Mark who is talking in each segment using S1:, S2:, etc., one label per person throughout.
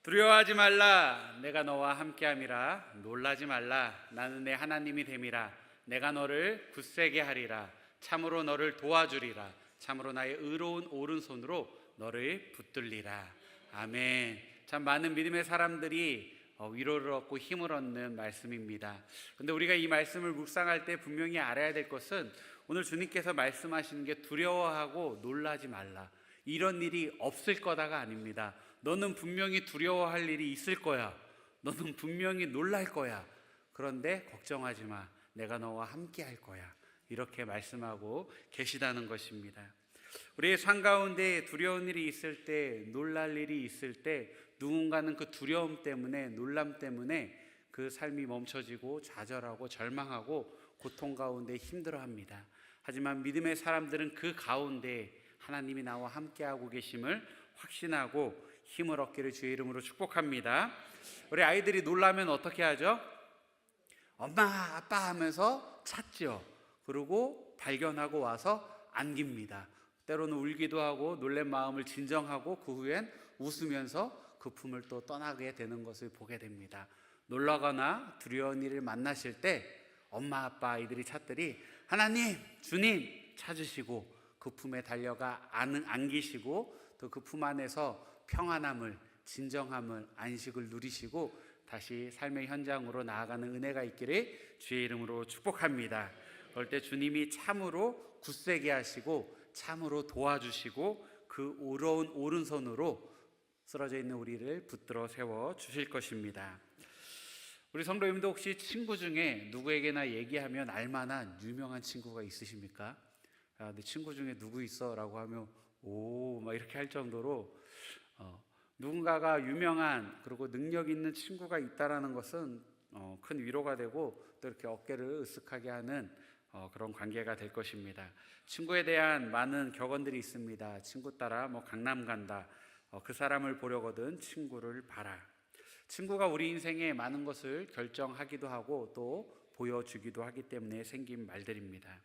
S1: 두려워하지 말라. 내가 너와 함께함이라. 놀라지 말라. 나는 내 하나님이 됨이라. 내가 너를 굳세게 하리라. 참으로 너를 도와주리라. 참으로 나의 의로운 오른손으로 너를 붙들리라. 아멘. 참 많은 믿음의 사람들이 위로를 얻고 힘을 얻는 말씀입니다. 그런데 우리가 이 말씀을 묵상할 때 분명히 알아야 될 것은 오늘 주님께서 말씀하시는 게 두려워하고 놀라지 말라, 이런 일이 없을 거다가 아닙니다. 너는 분명히 두려워할 일이 있을 거야. 너는 분명히 놀랄 거야. 그런데 걱정하지 마. 내가 너와 함께 할 거야. 이렇게 말씀하고 계시다는 것입니다. 우리의 삶 가운데 두려운 일이 있을 때, 놀랄 일이 있을 때 누군가는 그 두려움 때문에, 놀람 때문에 그 삶이 멈춰지고 좌절하고 절망하고 고통 가운데 힘들어합니다. 하지만 믿음의 사람들은 그 가운데 하나님이 나와 함께하고 계심을 확신하고 힘을 얻기를 주의 이름으로 축복합니다. 우리 아이들이 놀라면 어떻게 하죠? 엄마, 아빠 하면서 찾죠. 그리고 발견하고 와서 안깁니다. 때로는 울기도 하고 놀란 마음을 진정하고 그 후엔 웃으면서 그 품을 또 떠나게 되는 것을 보게 됩니다. 놀라거나 두려운 일을 만나실 때 엄마, 아빠, 아이들이 찾들이 하나님, 주님 찾으시고 그 품에 달려가 안기시고 또 그 품 안에서 평안함을, 진정함을, 안식을 누리시고 다시 삶의 현장으로 나아가는 은혜가 있기를 주의 이름으로 축복합니다. 그럴 때 주님이 참으로 굳세게 하시고 참으로 도와주시고 그 의로운 오른손으로 쓰러져 있는 우리를 붙들어 세워 주실 것입니다. 우리 성도님도 혹시 친구 중에 누구에게나 얘기하면 알만한 유명한 친구가 있으십니까? 내 친구 중에 누구 있어? 라고 하면 오, 막 이렇게 할 정도로 누군가가 유명한 그리고 능력 있는 친구가 있다라는 것은 큰 위로가 되고 또 이렇게 어깨를 으쓱하게 하는 그런 관계가 될 것입니다. 친구에 대한 많은 격언들이 있습니다. 친구 따라 강남 간다. 그 사람을 보려거든 친구를 봐라. 친구가 우리 인생에 많은 것을 결정하기도 하고 또 보여주기도 하기 때문에 생긴 말들입니다.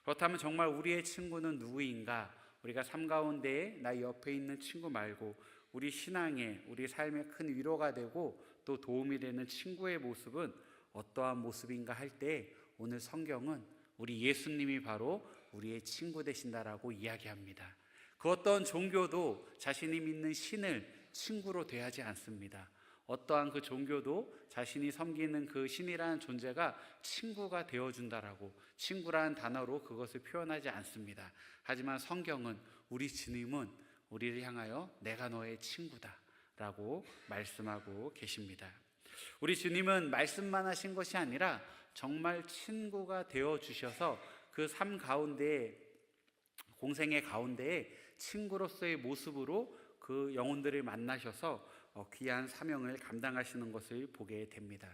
S1: 그렇다면 정말 우리의 친구는 누구인가? 우리가 삶 가운데 나 옆에 있는 친구 말고 우리 신앙에, 우리 삶에 큰 위로가 되고 또 도움이 되는 친구의 모습은 어떠한 모습인가 할 때 오늘 성경은 우리 예수님이 바로 우리의 친구 되신다라고 이야기합니다. 그 어떤 종교도 자신이 믿는 신을 친구로 대하지 않습니다. 어떠한 그 종교도 자신이 섬기는 그 신이라는 존재가 친구가 되어준다라고, 친구라는 단어로 그것을 표현하지 않습니다. 하지만 성경은, 우리 주님은 우리를 향하여 내가 너의 친구다 라고 말씀하고 계십니다. 우리 주님은 말씀만 하신 것이 아니라 정말 친구가 되어주셔서 그 삶 가운데, 공생의 가운데에 친구로서의 모습으로 그 영혼들을 만나셔서 귀한 사명을 감당하시는 것을 보게 됩니다.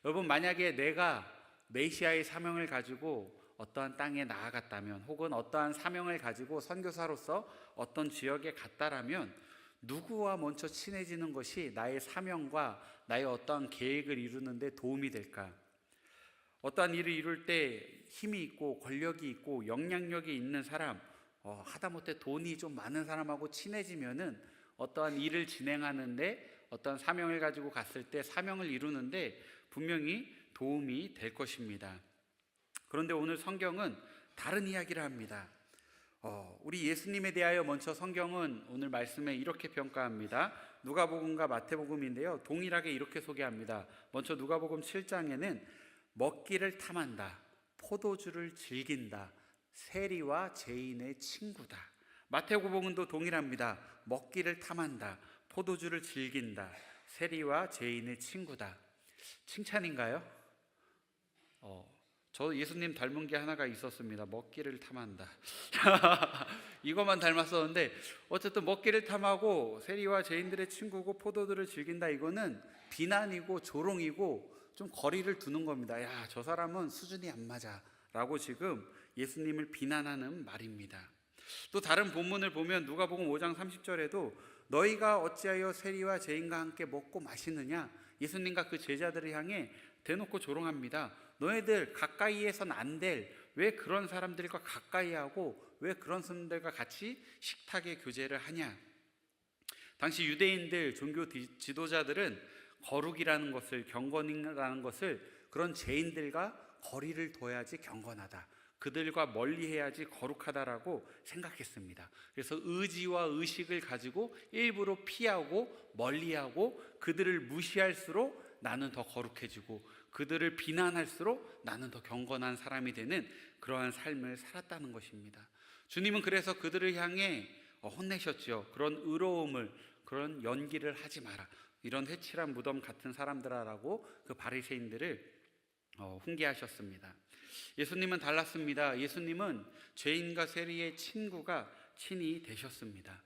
S1: 여러분, 만약에 내가 메시아의 사명을 가지고 어떠한 땅에 나아갔다면, 혹은 어떠한 사명을 가지고 선교사로서 어떤 지역에 갔다라면 누구와 먼저 친해지는 것이 나의 사명과 나의 어떠한 계획을 이루는 데 도움이 될까? 어떠한 일을 이룰 때 힘이 있고 권력이 있고 영향력이 있는 사람, 하다못해 돈이 좀 많은 사람하고 친해지면은 어떠한 일을 진행하는데, 어떠한 사명을 가지고 갔을 때 사명을 이루는데 분명히 도움이 될 것입니다. 그런데 오늘 성경은 다른 이야기를 합니다. 우리 예수님에 대하여 먼저 성경은 오늘 말씀에 이렇게 평가합니다. 누가복음과 마태복음인데요, 동일하게 이렇게 소개합니다. 먼저 누가복음 7장에는 먹기를 탐한다, 포도주를 즐긴다, 세리와 죄인의 친구다. 마태복음도 동일합니다. 먹기를 탐한다, 포도주를 즐긴다, 세리와 죄인의 친구다. 칭찬인가요? 저 예수님 닮은 게 하나가 있었습니다. 먹기를 탐한다. 이것만 닮았었는데 어쨌든 먹기를 탐하고 세리와 죄인들의 친구고 포도주를 즐긴다, 이거는 비난이고 조롱이고 좀 거리를 두는 겁니다. 야, 저 사람은 수준이 안 맞아 라고 지금 예수님을 비난하는 말입니다. 또 다른 본문을 보면 누가복음 5장 30절에도 너희가 어찌하여 세리와 죄인과 함께 먹고 마시느냐, 예수님과 그 제자들을 향해 대놓고 조롱합니다. 너희들 가까이에선 안 될, 왜 그런 사람들과 가까이하고 왜 그런 사람들과 같이 식탁에 교제를 하냐. 당시 유대인들 종교 지도자들은 거룩이라는 것을, 경건이라는 것을 그런 죄인들과 거리를 둬야지 경건하다, 그들과 멀리해야지 거룩하다라고 생각했습니다. 그래서 의지와 의식을 가지고 일부러 피하고 멀리하고 그들을 무시할수록 나는 더 거룩해지고 그들을 비난할수록 나는 더 경건한 사람이 되는 그러한 삶을 살았다는 것입니다. 주님은 그래서 그들을 향해 혼내셨죠. 그런 의로움을, 그런 연기를 하지 마라, 이런 회칠한 무덤 같은 사람들아라고 그 바리새인들을 훈계하셨습니다. 예수님은 달랐습니다. 예수님은 죄인과 세리의 친구가 친히 되셨습니다.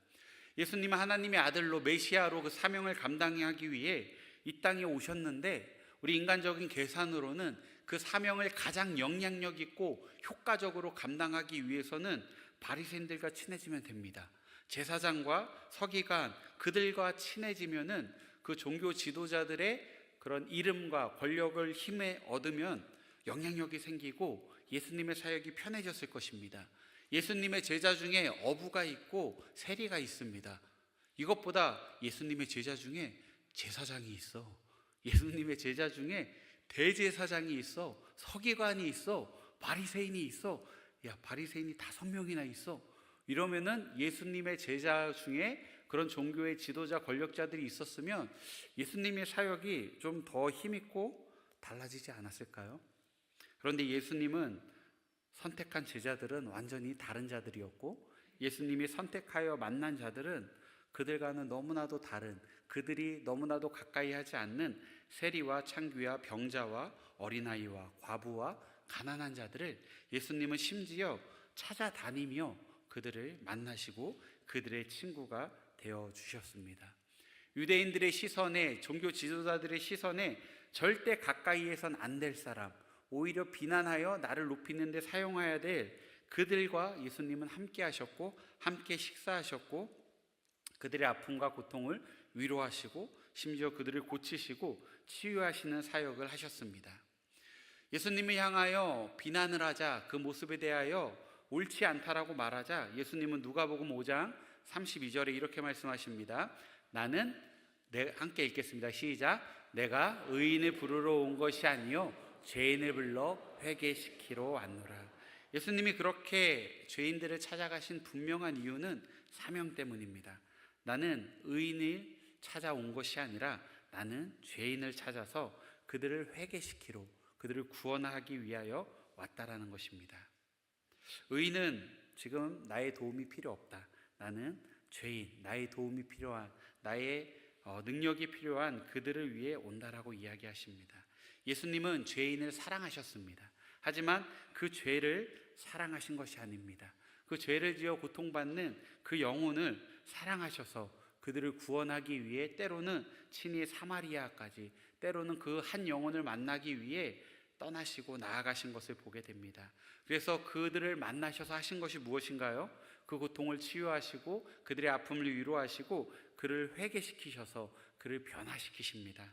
S1: 예수님은 하나님의 아들로, 메시아로 그 사명을 감당하기 위해 이 땅에 오셨는데, 우리 인간적인 계산으로는 그 사명을 가장 영향력 있고 효과적으로 감당하기 위해서는 바리새인들과 친해지면 됩니다. 제사장과 서기관, 그들과 친해지면은 그 종교 지도자들의 그런 이름과 권력을 힘에 얻으면 영향력이 생기고 예수님의 사역이 편해졌을 것입니다. 예수님의 제자 중에 어부가 있고 세리가 있습니다. 이것보다 예수님의 제자 중에 제사장이 있어, 예수님의 제자 중에 대제사장이 있어, 서기관이 있어, 바리새인이 있어, 야, 바리새인이 5명이나 있어, 이러면은 예수님의 제자 중에 그런 종교의 지도자, 권력자들이 있었으면 예수님의 사역이 좀 더 힘있고 달라지지 않았을까요? 그런데 예수님은 선택한 제자들은 완전히 다른 자들이었고, 예수님이 선택하여 만난 자들은 그들과는 너무나도 다른, 그들이 너무나도 가까이 하지 않는 세리와 창귀와 병자와 어린아이와 과부와 가난한 자들을 예수님은 심지어 찾아다니며 그들을 만나시고 그들의 친구가 되어 주셨습니다. 유대인들의 시선에, 종교 지도자들의 시선에 절대 가까이에선 안 될 사람, 오히려 비난하여 나를 높이는 데 사용해야 될 그들과 예수님은 함께 하셨고, 함께 식사하셨고, 그들의 아픔과 고통을 위로하시고 심지어 그들을 고치시고 치유하시는 사역을 하셨습니다. 예수님을 향하여 비난을 하자, 그 모습에 대하여 옳지 않다라고 말하자, 예수님은 누가복음 5장 32절에 이렇게 말씀하십니다. 나는, 함께 읽겠습니다. 시작. 내가 의인을 부르러 온 것이 아니요 죄인을 불러 회개시키러 왔노라. 예수님이 그렇게 죄인들을 찾아가신 분명한 이유는 사명 때문입니다. 나는 의인을 찾아온 것이 아니라 나는 죄인을 찾아서 그들을 회개시키러, 그들을 구원하기 위하여 왔다라는 것입니다. 의인은 지금 나의 도움이 필요 없다, 나는 죄인, 나의 도움이 필요한, 나의 능력이 필요한 그들을 위해 온다라고 이야기하십니다. 예수님은 죄인을 사랑하셨습니다. 하지만 그 죄를 사랑하신 것이 아닙니다. 그 죄를 지어 고통받는 그 영혼을 사랑하셔서 그들을 구원하기 위해 때로는 친히 사마리아까지, 때로는 그 한 영혼을 만나기 위해 떠나시고 나아가신 것을 보게 됩니다. 그래서 그들을 만나셔서 하신 것이 무엇인가요? 그 고통을 치유하시고 그들의 아픔을 위로하시고 그를 회개시키셔서 그를 변화시키십니다.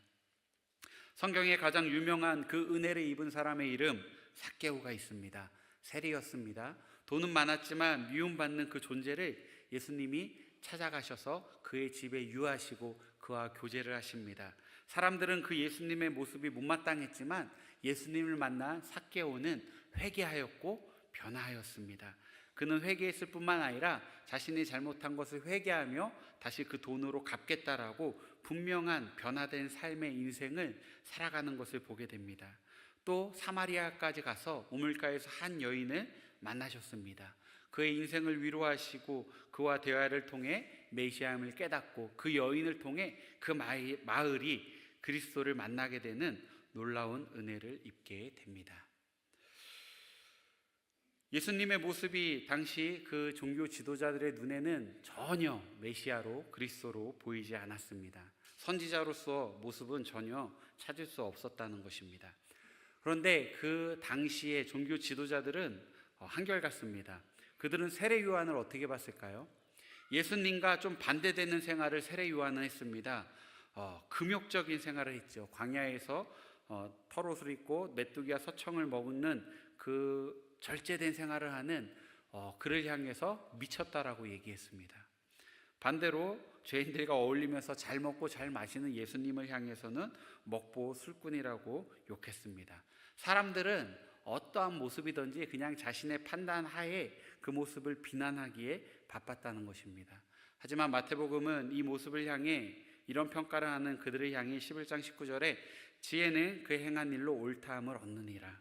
S1: 성경에 가장 유명한 그 은혜를 입은 사람의 이름 삭개오가 있습니다. 세리였습니다. 돈은 많았지만 미움받는 그 존재를 예수님이 찾아가셔서 그의 집에 유하시고 그와 교제를 하십니다. 사람들은 그 예수님의 모습이 못마땅했지만 예수님을 만난 삭개오는 회개하였고 변화하였습니다. 그는 회개했을 뿐만 아니라 자신이 잘못한 것을 회개하며 다시 그 돈으로 갚겠다라고 분명한 변화된 삶의 인생을 살아가는 것을 보게 됩니다. 또 사마리아까지 가서 우물가에서 한 여인을 만나셨습니다. 그의 인생을 위로하시고 그와 대화를 통해 메시아임을 깨닫고 그 여인을 통해 그 마을이 그리스도를 만나게 되는 놀라운 은혜를 입게 됩니다. 예수님의 모습이 당시 그 종교 지도자들의 눈에는 전혀 메시아로, 그리스도로 보이지 않았습니다. 선지자로서 모습은 전혀 찾을 수 없었다는 것입니다. 그런데 그 당시의 종교 지도자들은 한결같습니다. 그들은 세례 요한을 어떻게 봤을까요? 예수님과 좀 반대되는 생활을 세례 요한은 했습니다. 금욕적인 생활을 했죠. 광야에서 털옷을 입고 메뚜기와 서청을 먹는 그 절제된 생활을 하는 그를 향해서 미쳤다라고 얘기했습니다. 반대로 죄인들과 어울리면서 잘 먹고 잘 마시는 예수님을 향해서는 먹보 술꾼이라고 욕했습니다. 사람들은 어떠한 모습이든지 그냥 자신의 판단 하에 그 모습을 비난하기에 바빴다는 것입니다. 하지만 마태복음은 이 모습을 향해 이런 평가를 하는 그들을 향해 11장 19절에 지혜는 그 행한 일로 옳다함을 얻느니라.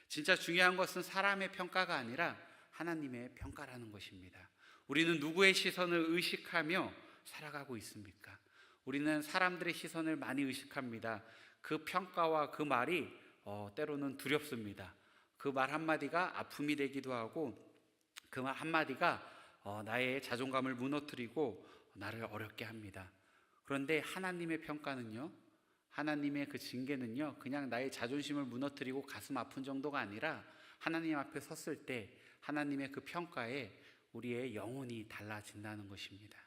S1: 진짜 중요한 것은 사람의 평가가 아니라 하나님의 평가라는 것입니다. 우리는 누구의 시선을 의식하며 살아가고 있습니까? 우리는 사람들의 시선을 많이 의식합니다. 그 평가와 그 말이 때로는 두렵습니다. 그 말 한마디가 아픔이 되기도 하고 그 말 한마디가 나의 자존감을 무너뜨리고 나를 어렵게 합니다. 그런데 하나님의 평가는요, 하나님의 그 징계는요, 그냥 나의 자존심을 무너뜨리고 가슴 아픈 정도가 아니라 하나님 앞에 섰을 때 하나님의 그 평가에 우리의 영혼이 달라진다는 것입니다.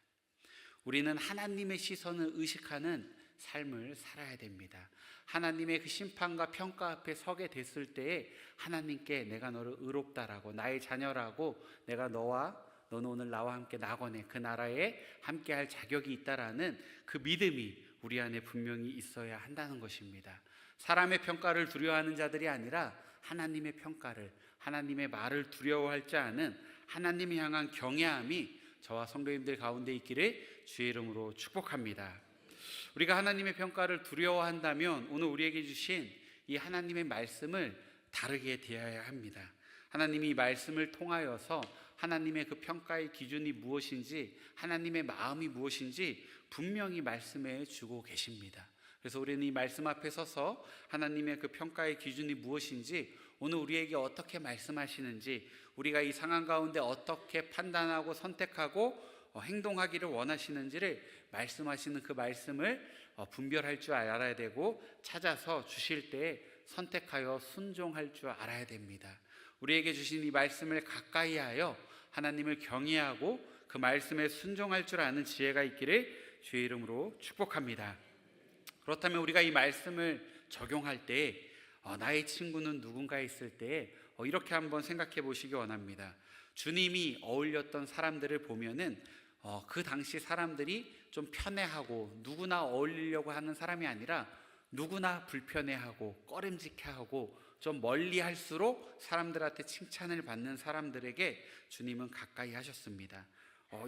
S1: 우리는 하나님의 시선을 의식하는 삶을 살아야 됩니다. 하나님의 그 심판과 평가 앞에 서게 됐을 때에 하나님께 내가 너를 의롭다라고, 나의 자녀라고, 내가 너는 오늘 나와 함께 나거네, 그 나라에 함께할 자격이 있다라는 그 믿음이 우리 안에 분명히 있어야 한다는 것입니다. 사람의 평가를 두려워하는 자들이 아니라 하나님의 평가를, 하나님의 말을 두려워할 줄 아는 하나님을 향한 경외함이 저와 성도님들 가운데 있기를 주의 이름으로 축복합니다. 우리가 하나님의 평가를 두려워한다면 오늘 우리에게 주신 이 하나님의 말씀을 다르게 대해야 합니다. 하나님이 이 말씀을 통하여서 하나님의 그 평가의 기준이 무엇인지, 하나님의 마음이 무엇인지 분명히 말씀해 주고 계십니다. 그래서 우리는 이 말씀 앞에 서서 하나님의 그 평가의 기준이 무엇인지, 오늘 우리에게 어떻게 말씀하시는지, 우리가 이 상황 가운데 어떻게 판단하고 선택하고 행동하기를 원하시는지를 말씀하시는 그 말씀을 분별할 줄 알아야 되고, 찾아서 주실 때 선택하여 순종할 줄 알아야 됩니다. 우리에게 주신 이 말씀을 가까이 하여 하나님을 경외하고 그 말씀에 순종할 줄 아는 지혜가 있기를 주의 이름으로 축복합니다. 그렇다면 우리가 이 말씀을 적용할 때 나의 친구는 누군가 있을 때 이렇게 한번 생각해 보시기 원합니다. 주님이 어울렸던 사람들을 보면은 그 당시 사람들이 좀 편애하고 누구나 어울리려고 하는 사람이 아니라 누구나 불편해하고 꺼림직해하고 좀 멀리 할수록 사람들한테 칭찬을 받는 사람들에게 주님은 가까이 하셨습니다.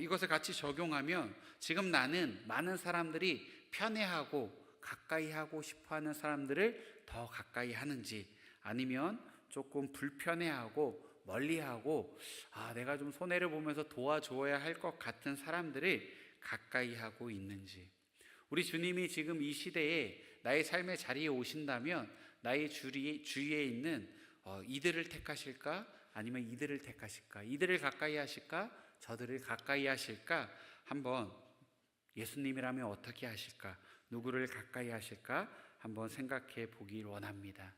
S1: 이것을 같이 적용하면 지금 나는 많은 사람들이 편애하고 가까이 하고 싶어하는 사람들을 더 가까이 하는지, 아니면 조금 불편해하고 멀리하고 내가 좀 손해를 보면서 도와줘야 할 것 같은 사람들을 가까이 하고 있는지. 우리 주님이 지금 이 시대에 나의 삶의 자리에 오신다면 나의 주위에 있는 이들을 택하실까? 아니면 이들을 택하실까? 이들을 가까이 하실까? 저들을 가까이 하실까? 한번 예수님이라면 어떻게 하실까? 누구를 가까이 하실까? 한번 생각해 보길 원합니다.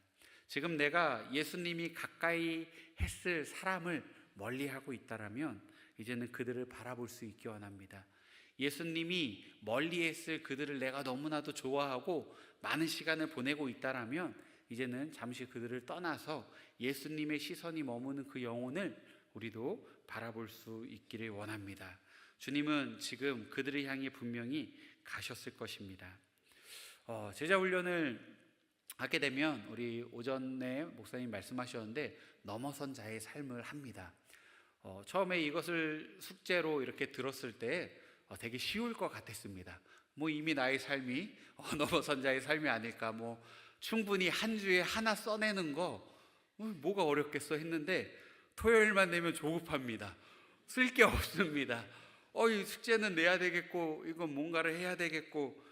S1: 지금 내가 예수님이 가까이 했을 사람을 멀리하고 있다라면 이제는 그들을 바라볼 수 있기 원합니다. 예수님이 멀리 했을 그들을 내가 너무나도 좋아하고 많은 시간을 보내고 있다라면 이제는 잠시 그들을 떠나서 예수님의 시선이 머무는 그 영혼을 우리도 바라볼 수 있기를 원합니다. 주님은 지금 그들을 향해 분명히 가셨을 것입니다. 제자 훈련을 하게 되면 우리 오전에 목사님 말씀하셨는데 넘어선 자의 삶을 합니다. 처음에 이것을 숙제로 이렇게 들었을 때 되게 쉬울 것 같았습니다. 이미 나의 삶이 넘어선 자의 삶이 아닐까, 충분히 한 주에 하나 써내는 거 뭐가 어렵겠어 했는데 토요일만 되면 조급합니다. 쓸 게 없습니다. 이 숙제는 내야 되겠고 이건 뭔가를 해야 되겠고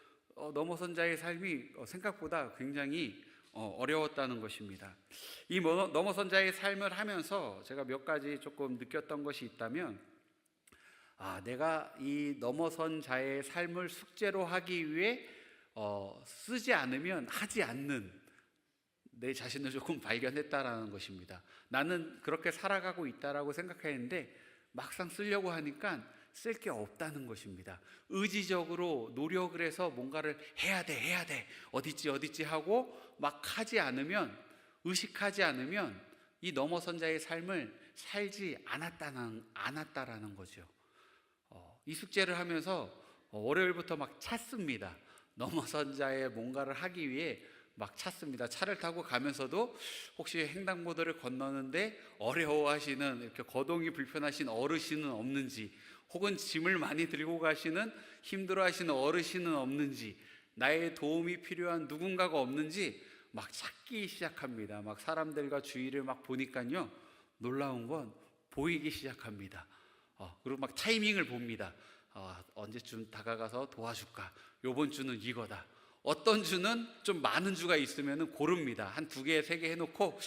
S1: 넘어선 자의 삶이 생각보다 굉장히 어려웠다는 것입니다. 이 넘어선 자의 삶을 하면서 제가 몇 가지 조금 느꼈던 것이 있다면, 내가 이 넘어선 자의 삶을 숙제로 하기 위해 쓰지 않으면 하지 않는 내 자신을 조금 발견했다라는 것입니다. 나는 그렇게 살아가고 있다라고 생각했는데 막상 쓰려고 하니까 쓸 게 없다는 것입니다. 의지적으로 노력을 해서 뭔가를 해야 돼 어딨지 하고 막 하지 않으면, 의식하지 않으면 이 넘어선 자의 삶을 살지 않았다라는 거죠. 이 숙제를 하면서 월요일부터 막 찾습니다. 넘어선 자의 뭔가를 하기 위해 막 찾습니다. 차를 타고 가면서도 혹시 횡단보도를 건너는데 어려워하시는, 이렇게 거동이 불편하신 어르신은 없는지, 혹은 짐을 많이 들고 가시는 힘들어하시는 어르신은 없는지, 나의 도움이 필요한 누군가가 없는지 막 찾기 시작합니다. 막 사람들과 주위를 막 보니까요, 놀라운 건 보이기 시작합니다. 그리고 막 타이밍을 봅니다. 언제쯤 다가가서 도와줄까? 요번 주는 이거다. 어떤 주는 좀 많은 주가 있으면 고릅니다. 한 2개, 3개 해놓고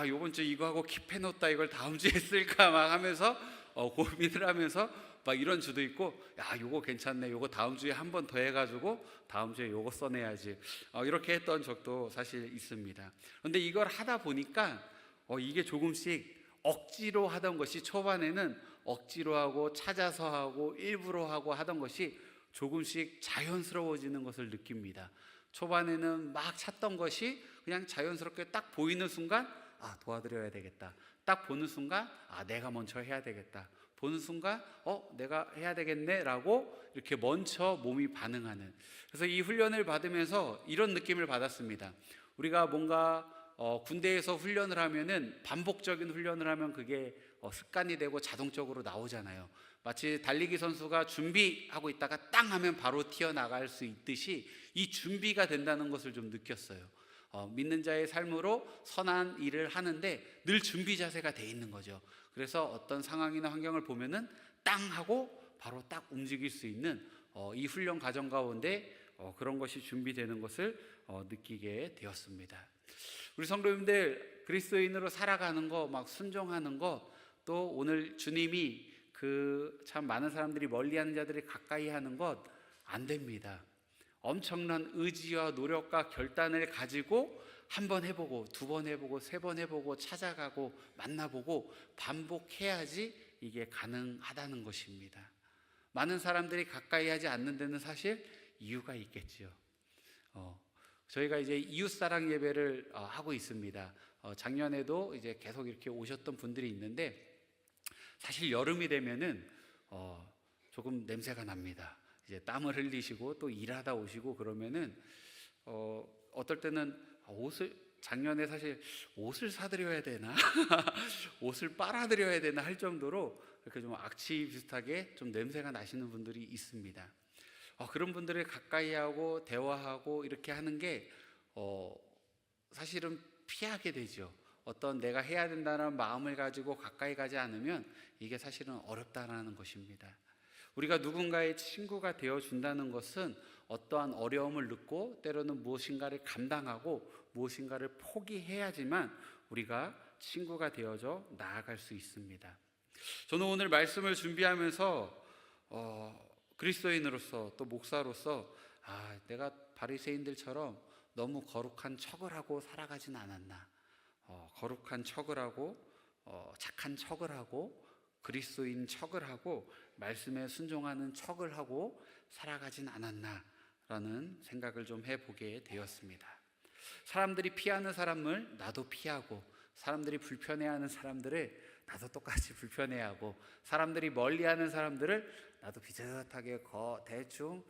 S1: 요번 주 이거 하고 킵해놓다, 이걸 다음 주에 쓸까 막 하면서 고민을 하면서 막 이런 주도 있고, 요거 괜찮네, 요거 다음 주에 한 번 더 해가지고 다음 주에 요거 써내야지, 이렇게 했던 적도 사실 있습니다. 그런데 이걸 하다 보니까 이게 조금씩 억지로 하던 것이, 초반에는 억지로 하고 찾아서 하고 일부러 하고 하던 것이 조금씩 자연스러워지는 것을 느낍니다. 초반에는 막 찾던 것이 그냥 자연스럽게 딱 보이는 순간 도와드려야 되겠다, 딱 보는 순간 내가 먼저 해야 되겠다, 보는 순간 내가 해야 되겠네 라고 이렇게 먼저 몸이 반응하는, 그래서 이 훈련을 받으면서 이런 느낌을 받았습니다. 우리가 뭔가 군대에서 훈련을 하면은, 반복적인 훈련을 하면 그게 습관이 되고 자동적으로 나오잖아요. 마치 달리기 선수가 준비하고 있다가 땅 하면 바로 튀어나갈 수 있듯이 이 준비가 된다는 것을 좀 느꼈어요. 믿는 자의 삶으로 선한 일을 하는데 늘 준비 자세가 돼 있는 거죠. 그래서 어떤 상황이나 환경을 보면은 땅 하고 바로 딱 움직일 수 있는 이 훈련 과정 가운데 그런 것이 준비되는 것을 느끼게 되었습니다. 우리 성도님들, 그리스도인으로 살아가는 거, 막 순종하는 거, 또 오늘 주님이 참 많은 사람들이 멀리하는 자들이 가까이 하는 것 안 됩니다. 엄청난 의지와 노력과 결단을 가지고 한 번 해보고, 2번 해보고, 3번 해보고, 찾아가고, 만나보고 반복해야지 이게 가능하다는 것입니다. 많은 사람들이 가까이 하지 않는 데는 사실 이유가 있겠지요. 저희가 이제 이웃사랑 예배를 하고 있습니다. 작년에도 이제 계속 이렇게 오셨던 분들이 있는데, 사실 여름이 되면은 조금 냄새가 납니다. 이제 땀을 흘리시고 또 일하다 오시고 그러면은 어떨 때는 작년에 사실 옷을 사드려야 되나 옷을 빨아드려야 되나 할 정도로 이렇게 좀 악취 비슷하게 좀 냄새가 나시는 분들이 있습니다. 그런 분들을 가까이 하고 대화하고 이렇게 하는 게 사실은 피하게 되죠. 어떤 내가 해야 된다는 마음을 가지고 가까이 가지 않으면 이게 사실은 어렵다라는 것입니다. 우리가 누군가의 친구가 되어준다는 것은 어떠한 어려움을 느끼고 때로는 무엇인가를 감당하고 무엇인가를 포기해야지만 우리가 친구가 되어져 나아갈 수 있습니다. 저는 오늘 말씀을 준비하면서 그리스도인으로서 또 목사로서 내가 바리새인들처럼 너무 거룩한 척을 하고 살아가진 않았나, 거룩한 척을 하고 착한 척을 하고 그리스도인 척을 하고 말씀에 순종하는 척을 하고 살아가진 않았나라는 생각을 좀 해보게 되었습니다. 사람들이 피하는 사람을 나도 피하고, 사람들이 불편해하는 사람들을 나도 똑같이 불편해하고, 사람들이 멀리하는 사람들을 나도 비슷하게 대충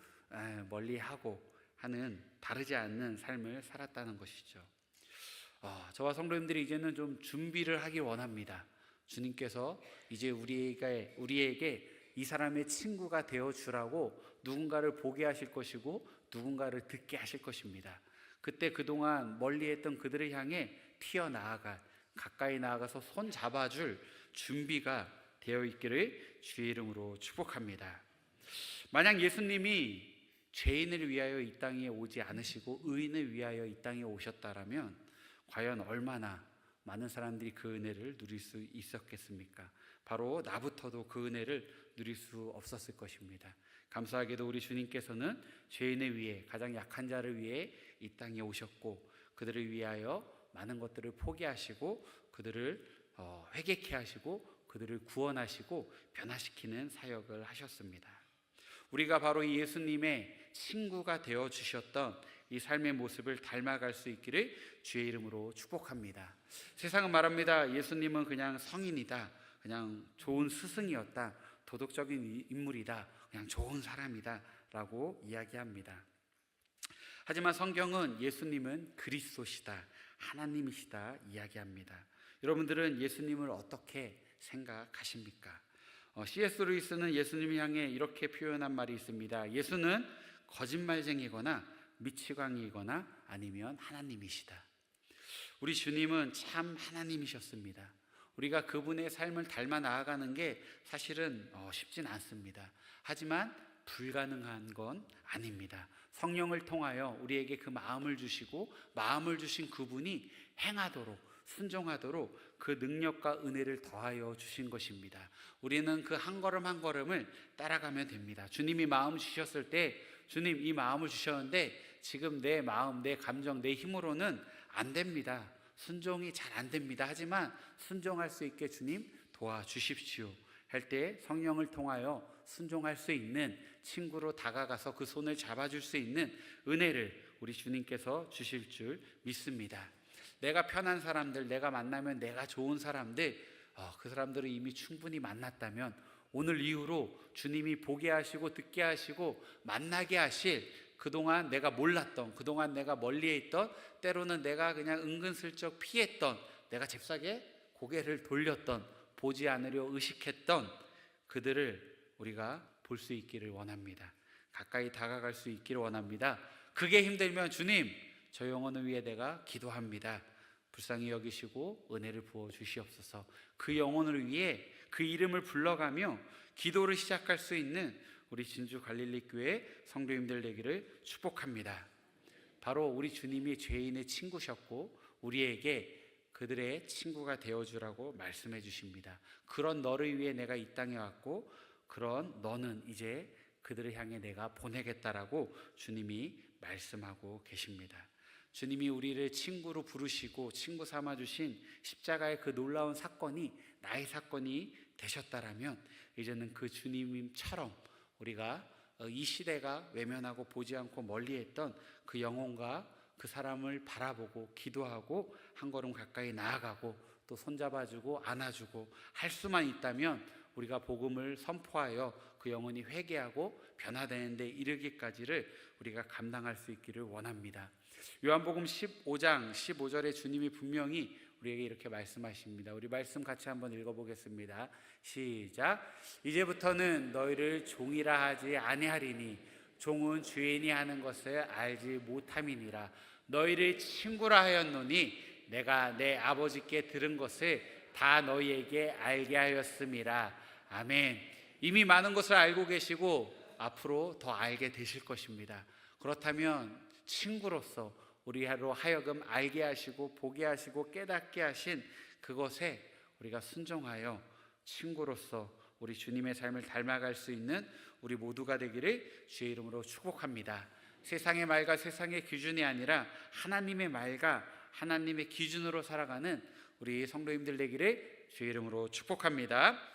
S1: 멀리하고 하는, 다르지 않는 삶을 살았다는 것이죠. 저와 성도님들이 이제는 좀 준비를 하기 원합니다. 주님께서 이제 우리에게 이 사람의 친구가 되어주라고 누군가를 보게 하실 것이고 누군가를 듣게 하실 것입니다. 그때 그동안 멀리했던 그들을 향해 튀어나아갈, 가까이 나아가서 손 잡아줄 준비가 되어 있기를 주의 이름으로 축복합니다. 만약 예수님이 죄인을 위하여 이 땅에 오지 않으시고 의인을 위하여 이 땅에 오셨다라면 과연 얼마나 많은 사람들이 그 은혜를 누릴 수 있었겠습니까? 바로 나부터도 그 은혜를 누릴 수 없었을 것입니다. 감사하게도 우리 주님께서는 죄인을 위해, 가장 약한 자를 위해 이 땅에 오셨고 그들을 위하여 많은 것들을 포기하시고 그들을 회개케 하시고 그들을 구원하시고 변화시키는 사역을 하셨습니다. 우리가 바로 이 예수님의 친구가 되어 주셨던 이 삶의 모습을 닮아갈 수 있기를 주의 이름으로 축복합니다. 세상은 말합니다. 예수님은 그냥 성인이다, 그냥 좋은 스승이었다, 도덕적인 인물이다, 그냥 좋은 사람이다 라고 이야기합니다. 하지만 성경은 예수님은 그리스도시다, 하나님이시다 이야기합니다. 여러분들은 예수님을 어떻게 생각하십니까? C.S. 루이스는 예수님을 향해 이렇게 표현한 말이 있습니다. 예수는 거짓말쟁이거나 미치광이거나 아니면 하나님이시다. 우리 주님은 참 하나님이셨습니다. 우리가 그분의 삶을 닮아 나아가는 게 사실은 쉽진 않습니다. 하지만 불가능한 건 아닙니다. 성령을 통하여 우리에게 그 마음을 주시고 마음을 주신 그분이 행하도록, 순종하도록 그 능력과 은혜를 더하여 주신 것입니다. 우리는 그 한 걸음 한 걸음을 따라가면 됩니다. 주님이 마음 주셨을 때, 주님 이 마음을 주셨는데 지금 내 마음, 내 감정, 내 힘으로는 안 됩니다. 순종이 잘 안 됩니다. 하지만 순종할 수 있게 주님 도와주십시오 할 때 성령을 통하여 순종할 수 있는, 친구로 다가가서 그 손을 잡아줄 수 있는 은혜를 우리 주님께서 주실 줄 믿습니다. 내가 편한 사람들, 내가 만나면 내가 좋은 사람들, 그 사람들을 이미 충분히 만났다면 오늘 이후로 주님이 보게 하시고 듣게 하시고 만나게 하실, 그동안 내가 몰랐던, 그동안 내가 멀리에 있던, 때로는 내가 그냥 은근슬쩍 피했던, 내가 잽싸게 고개를 돌렸던, 보지 않으려 의식했던 그들을 우리가 볼 수 있기를 원합니다. 가까이 다가갈 수 있기를 원합니다. 그게 힘들면 주님, 저 영혼을 위해 내가 기도합니다. 불쌍히 여기시고 은혜를 부어 주시옵소서. 그 영혼을 위해 그 이름을 불러가며 기도를 시작할 수 있는 우리 진주 갈릴리 교회 성도님들 되기를 축복합니다. 바로 우리 주님이 죄인의 친구셨고 우리에게 그들의 친구가 되어주라고 말씀해 주십니다. 그런 너를 위해 내가 이 땅에 왔고 그런 너는 이제 그들을 향해 내가 보내겠다라고 주님이 말씀하고 계십니다. 주님이 우리를 친구로 부르시고 친구 삼아주신 십자가의 그 놀라운 사건이 나의 사건이 되셨다라면 이제는 그 주님처럼 우리가 이 시대가 외면하고 보지 않고 멀리했던 그 영혼과 그 사람을 바라보고 기도하고 한 걸음 가까이 나아가고 또 손잡아주고 안아주고 할 수만 있다면 우리가 복음을 선포하여 그 영혼이 회개하고 변화되는 데 이르기까지를 우리가 감당할 수 있기를 원합니다. 요한복음 15장 15절에 주님이 분명히 우리에게 이렇게 말씀하십니다. 우리 말씀 같이 한번 읽어보겠습니다. 시작. 이제부터는 너희를 종이라 하지 아니하리니 종은 주인이 하는 것을 알지 못함이니라. 너희를 친구라 하였노니 내가 내 아버지께 들은 것을 다 너희에게 알게 하였음이라. 아멘. 이미 많은 것을 알고 계시고 앞으로 더 알게 되실 것입니다. 그렇다면 친구로서 우리로 하여금 알게 하시고 보게 하시고 깨닫게 하신 그것에 우리가 순종하여 친구로서 우리 주님의 삶을 닮아갈 수 있는 우리 모두가 되기를 주의 이름으로 축복합니다. 세상의 말과 세상의 기준이 아니라 하나님의 말과 하나님의 기준으로 살아가는 우리 성도님들 되기를 주의 이름으로 축복합니다.